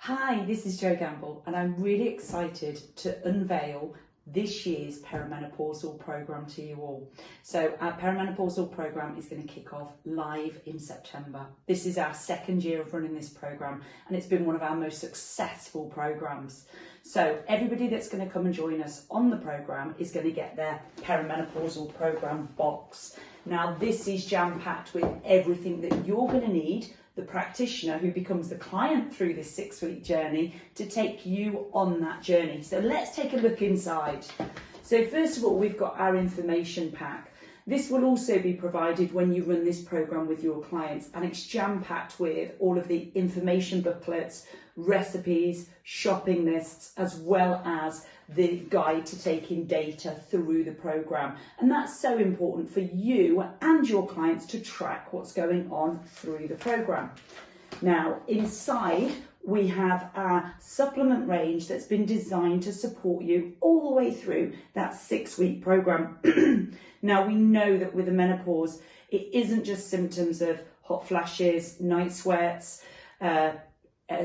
Hi, this is Jo Gamble and I'm really excited to unveil this year's Perimenopausal Programme to you all. So our Perimenopausal Programme is going to kick off live in September. This is our second year of running this programme and it's been one of our most successful programmes. So everybody that's going to come and join us on the programme is going to get their Perimenopausal Programme box. Now this is jam-packed with everything that you're going to need, the practitioner who becomes the client through this 6-week journey, to take you on that journey. So let's take a look inside. So first of all, we've got our information pack. This will also be provided when you run this programme with your clients, and it's jam-packed with all of the information booklets, recipes, shopping lists, as well as the guide to taking data through the programme. And that's so important for you and your clients to track what's going on through the programme. Now, inside we have our supplement range that's been designed to support you all the way through that 6-week programme. Now, we know that with the menopause, it isn't just symptoms of hot flashes, night sweats, a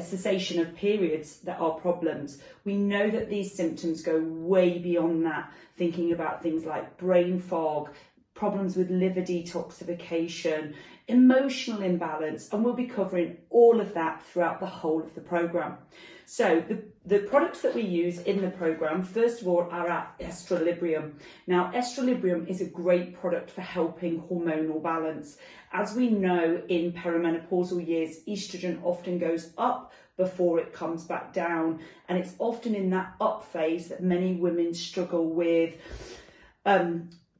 cessation of periods that are problems. We know that these symptoms go way beyond that, thinking about things like brain fog, problems with liver detoxification, emotional imbalance, and we'll be covering all of that throughout the whole of the programme. So the products that we use in the programme, first of all, are our Estrilibrium. Now, Estrilibrium is a great product for helping hormonal balance. As we know, in perimenopausal years, estrogen often goes up before it comes back down, and it's often in that up phase that many women struggle with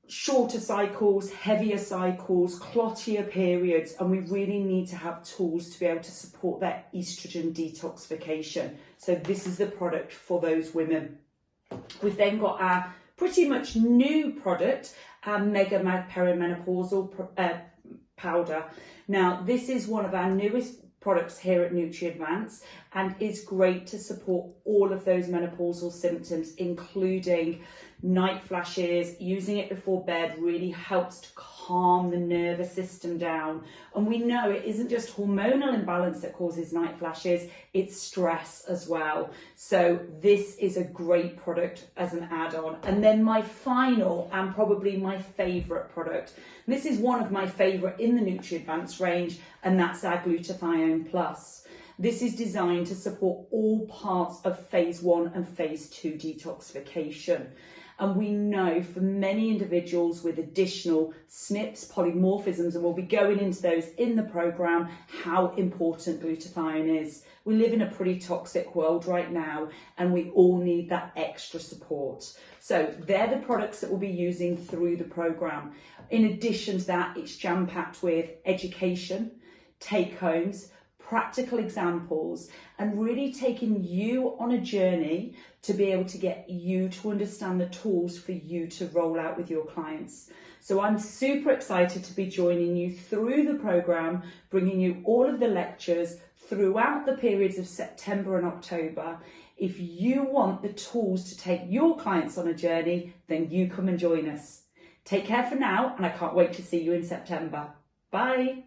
shorter cycles, heavier cycles, clottier periods, and we really need to have tools to be able to support that estrogen detoxification. So this is the product for those women. We've then got our pretty much new product, our Mega Mag Perimenopausal powder. Now, this is one of our newest products here at NutriAdvance and is great to support all of those menopausal symptoms, including night flashes. Using it before bed really helps to calm the nervous system down. And we know it isn't just hormonal imbalance that causes night flashes, it's stress as well. So this is a great product as an add-on. And then my final and probably my favourite product, this is one of my favourite in the NutriAdvance range, and that's our Glutathione Plus. This is designed to support all parts of phase 1 and phase 2 detoxification. And we know for many individuals with additional SNPs, polymorphisms, and we'll be going into those in the programme, how important glutathione is. We live in a pretty toxic world right now, and we all need that extra support. So they're the products that we'll be using through the programme. In addition to that, it's jam-packed with education, take-homes, practical examples, and really taking you on a journey to be able to get you to understand the tools for you to roll out with your clients. So I'm super excited to be joining you through the programme, bringing you all of the lectures throughout the periods of September and October. If you want the tools to take your clients on a journey, then you come and join us. Take care for now, and I can't wait to see you in September. Bye.